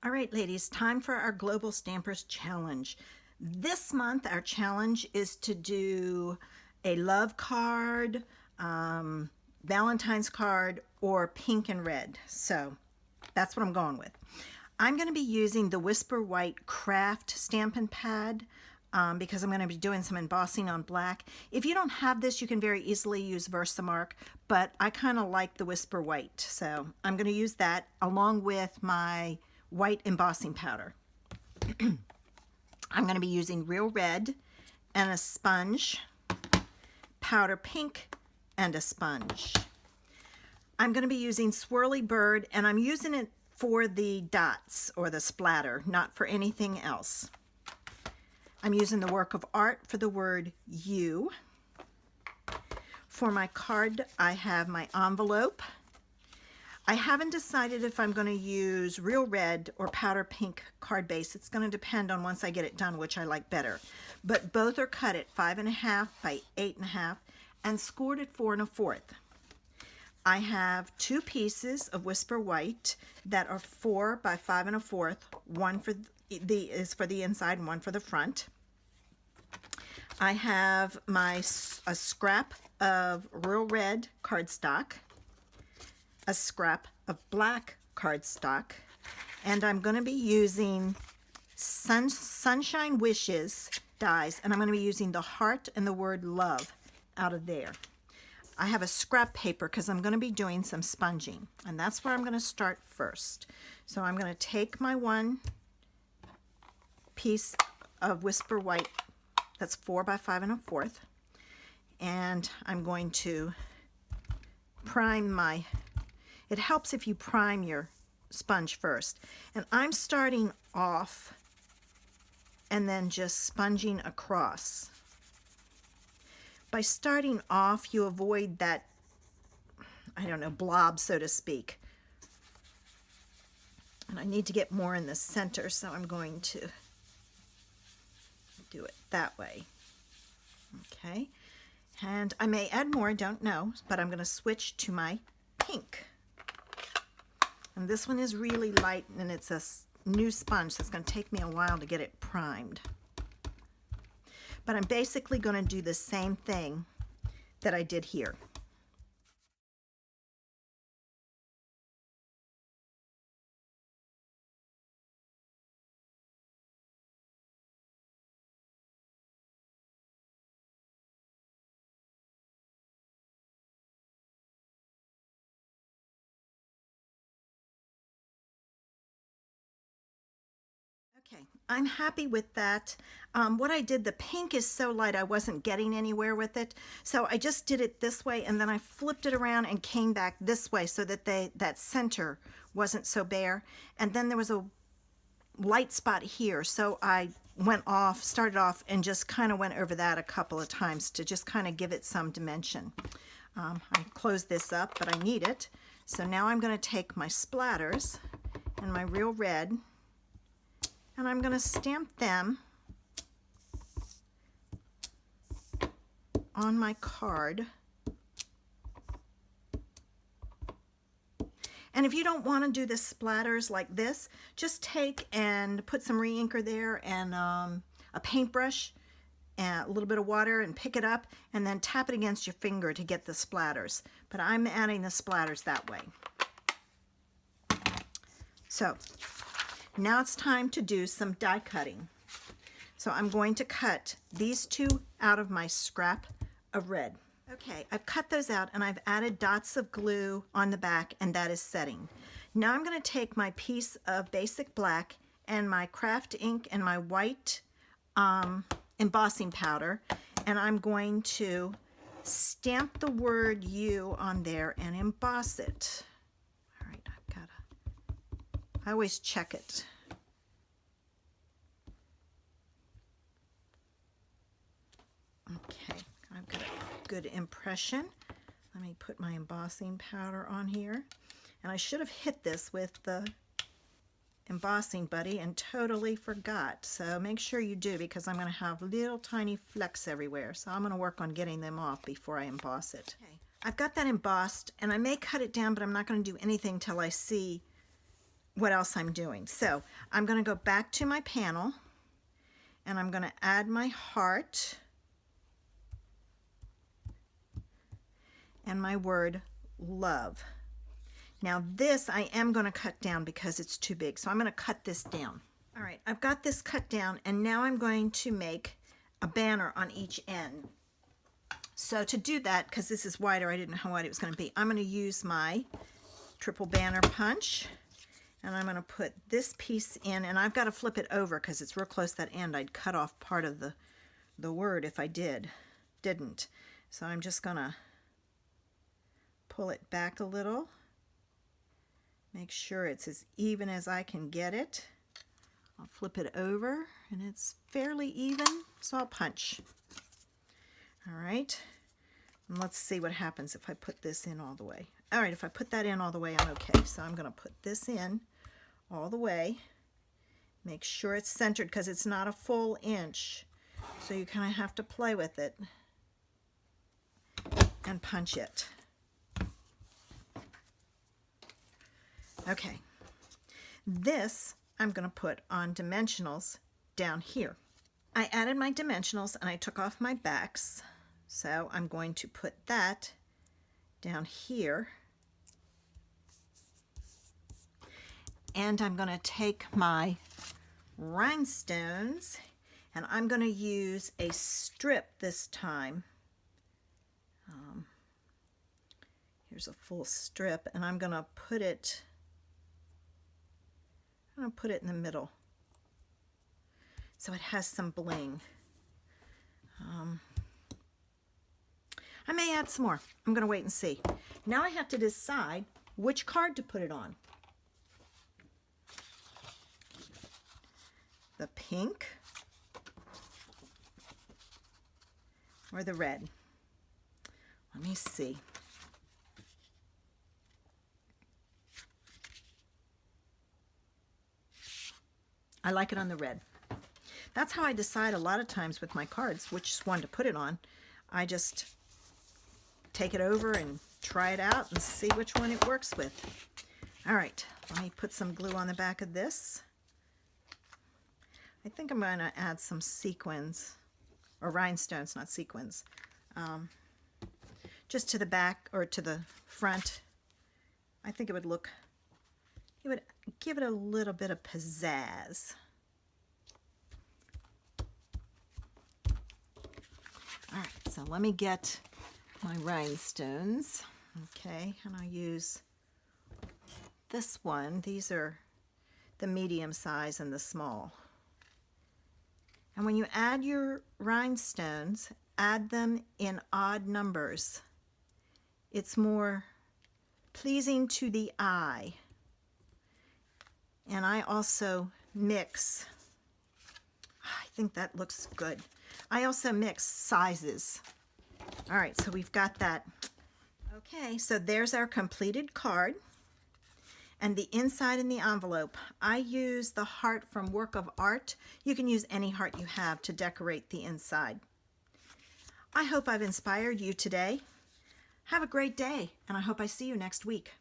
All right, ladies, time for our Global Stampers Challenge. This month, our challenge is to do a love card, Valentine's card, or pink and red. So that's what I'm going with. I'm going to be using the Whisper White Craft Stampin' Pad because I'm going to be doing some embossing on black. If you don't have this, you can very easily use Versamark, but I kind of like the Whisper White. So I'm going to use that along with my white embossing powder. I'm going to be using Real Red and a sponge, powder pink and a sponge. I'm going to be using Swirly Bird, and I'm using it for the dots or the splatter, not for anything else. I'm using the work of art for the word you. For my card, I have my envelope. I haven't decided if I'm going to use Real Red or powder pink card base. It's going to depend on once I get it done, which I like better. But both are cut at 5.5 by 8.5 and scored at 4 1/4. I have two pieces of Whisper White that are 4 by 5 1/4. One for is for the inside and one for the front. I have a scrap of Real Red cardstock, a scrap of black cardstock, and I'm going to be using Sunshine Wishes dies, and I'm going to be using the heart and the word love out of there. I have a scrap paper because I'm going to be doing some sponging, and that's where I'm going to start first. So I'm going to take my one piece of Whisper White that's 4 by 5 1/4, and I'm going to prime my, it helps if you prime your sponge first. And I'm starting off and then just sponging across. By starting off, you avoid that, I don't know, blob, so to speak. And I need to get more in the center, so I'm going to do it that way. Okay. And I may add more, don't know, but I'm going to switch to my pink. And this one is really light, and it's a new sponge, so it's going to take me a while to get it primed. But I'm basically going to do the same thing that I did here. Okay, I'm happy with that. What I did, the pink is so light I wasn't getting anywhere with it. So I just did it this way, and then I flipped it around and came back this way so that that center wasn't so bare. And then there was a light spot here, so I started off and just kind of went over that a couple of times to just kind of give it some dimension. I closed this up, but I need it. So now I'm going to take my splatters and my Real Red, and I'm going to stamp them on my card. And if you don't want to do the splatters like this, just take and put some re-inker there and a paintbrush and a little bit of water and pick it up and then tap it against your finger to get the splatters. But I'm adding the splatters that way. So now it's time to do some die cutting. So I'm going to cut these two out of my scrap of red. Okay, I've cut those out and I've added dots of glue on the back, and that is setting. Now I'm going to take my piece of basic black and my craft ink and my white embossing powder, and I'm going to stamp the word you on there and emboss it. All right, I always check it. Okay, I've got a good impression. Let me put my embossing powder on here. And I should have hit this with the embossing buddy and totally forgot. So make sure you do, because I'm going to have little tiny flecks everywhere. So I'm going to work on getting them off before I emboss it. Okay. I've got that embossed, and I may cut it down, but I'm not going to do anything till I see what else I'm doing. So I'm going to go back to my panel and I'm going to add my heart and my word love. Now this I am going to cut down because it's too big, so I'm going to cut this down. All right, I've got this cut down, and now I'm going to make a banner on each end. So to do that, because this is wider, I didn't know how wide it was going to be, I'm going to use my triple banner punch, and I'm going to put this piece in, and I've got to flip it over because it's real close to that end. I'd cut off part of the word if I didn't. So I'm just going to pull it back a little. Make sure it's as even as I can get it. I'll flip it over and it's fairly even, so I'll punch. All right, and let's see what happens if I put this in all the way. All right, if I put that in all the way, I'm okay. So I'm going to put this in all the way. Make sure it's centered because it's not a full inch, so you kind of have to play with it and punch it. Okay, this I'm going to put on dimensionals down here. I added my dimensionals and I took off my backs, so I'm going to put that down here. And I'm going to take my rhinestones and I'm going to use a strip this time. Here's a full strip, and I'm going to put it in the middle so it has some bling. I may add some more. I'm going to wait and see. Now I have to decide which card to put it on. The pink or the red? Let me see. I like it on the red. That's how I decide a lot of times with my cards which one to put it on. I just take it over and try it out and see which one it works with. All right, let me put some glue on the back of this. I think I'm going to add some sequins, or rhinestones, not sequins, just to the back or to the front. I think it would give it a little bit of pizzazz. All right, so let me get my rhinestones. Okay, and I'll use this one. These are the medium size and the small. And when you add your rhinestones, add them in odd numbers. It's more pleasing to the eye. And I also mix, I think that looks good. I also mix sizes. All right, so we've got that. Okay, so there's our completed card. And the inside in the envelope, I use the heart from Work of Art. You can use any heart you have to decorate the inside. I hope I've inspired you today. Have a great day, and I hope I see you next week.